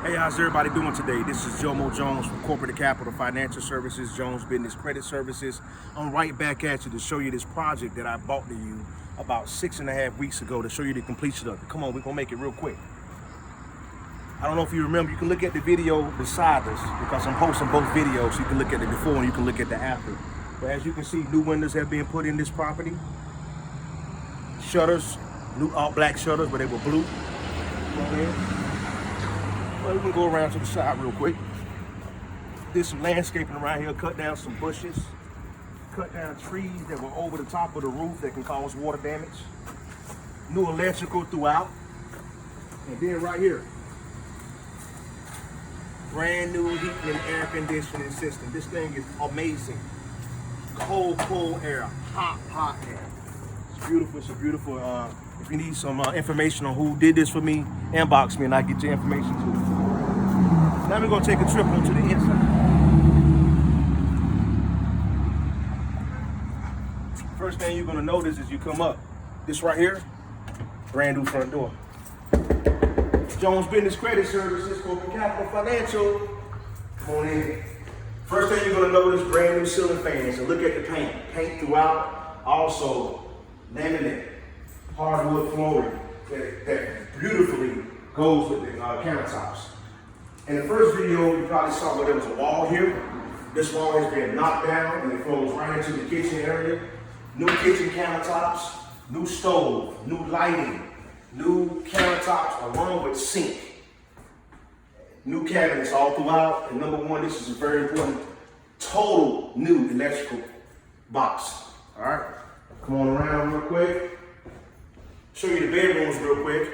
Hey, how's everybody doing today? This is Jomo Jones from Corporate Capital Financial Services, Jones Business Credit Services. I'm right back at you to show you this project that I bought to you about 6.5 weeks ago to show you the completion of it. Come on, we're gonna make it real quick. I don't know if you remember, you can look at the video beside us because I'm posting both videos. So you can look at the before and you can look at the after. But as you can see, new windows have been put in this property. Shutters, new all black shutters, but they were blue. Well, we can go around to the side real quick. Did some landscaping around here, cut down some bushes, cut down trees that were over the top of the roof that can cause water damage. New electrical throughout. And then right here, brand new heating and air conditioning system. This thing is amazing. Cold, cold air, hot air. It's beautiful, it's a beautiful, if you need some information on who did this for me, inbox me and I'll get your information too. Now we're gonna take a trip onto the inside. First thing you're gonna notice as you come up, this right here, brand new front door. Jones Business Credit Services, Corporate Capital Financial. Come on in. First thing you're gonna notice, brand new ceiling fans. And look at the paint. Paint throughout. Also, laminate, hardwood flooring that beautifully goes with the countertops. In the first video, you probably saw where there was a wall here. This wall has been knocked down and it flows right into the kitchen area. New kitchen countertops, new stove, new lighting, new countertops along with sink. New cabinets all throughout. And number one, this is a very important, total new electrical box. All right, come on around real quick. Show you the bedrooms real quick.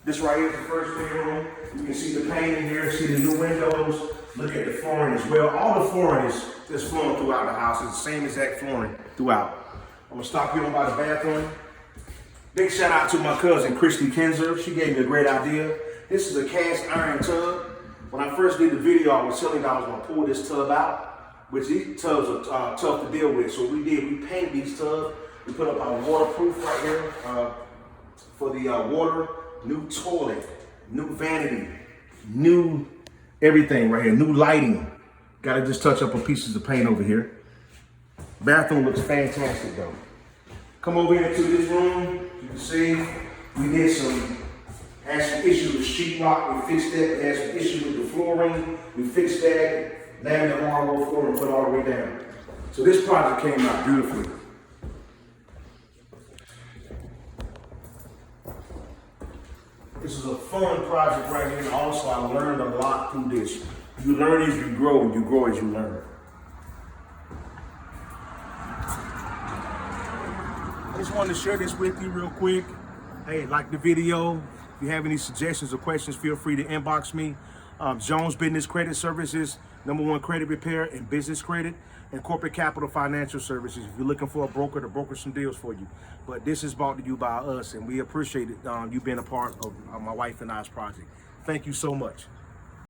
This right here is the first bedroom. You can see the paint in here, see the new windows. Look at the flooring as well. All the flooring is just flowing throughout the house. It's the same exact flooring throughout. I'm gonna stop here by the bathroom. Big shout out to my cousin, Christy Kinzer. She gave me a great idea. This is a cast iron tub. When I first did the video, I was telling you I was gonna pull this tub out, which these tubs are tough to deal with. So what we did, we painted these tubs. We put up our waterproof right here for the water. New toilet, new vanity, new everything right here, new lighting. Gotta just touch up on pieces of paint over here. Bathroom looks fantastic though. Come over into this room. You can see we did had some issues with sheetrock. We fixed that. We had some issues with the flooring. We fixed that. Laminate hardwood flooring, put it all the way down. So this project came out beautifully. This is a fun project right here. Also, I learned a lot through this. You learn as you grow, and you grow as you learn. I just wanted to share this with you real quick. Hey, like the video. If you have any suggestions or questions, feel free to inbox me. Jones Business Credit Services, #1 credit repair and business credit, and Corporate Capital Financial Services. If you're looking for a broker to broker some deals for you. But this is brought to you by us, and we appreciate it, you being a part of my wife and I's project. Thank you so much.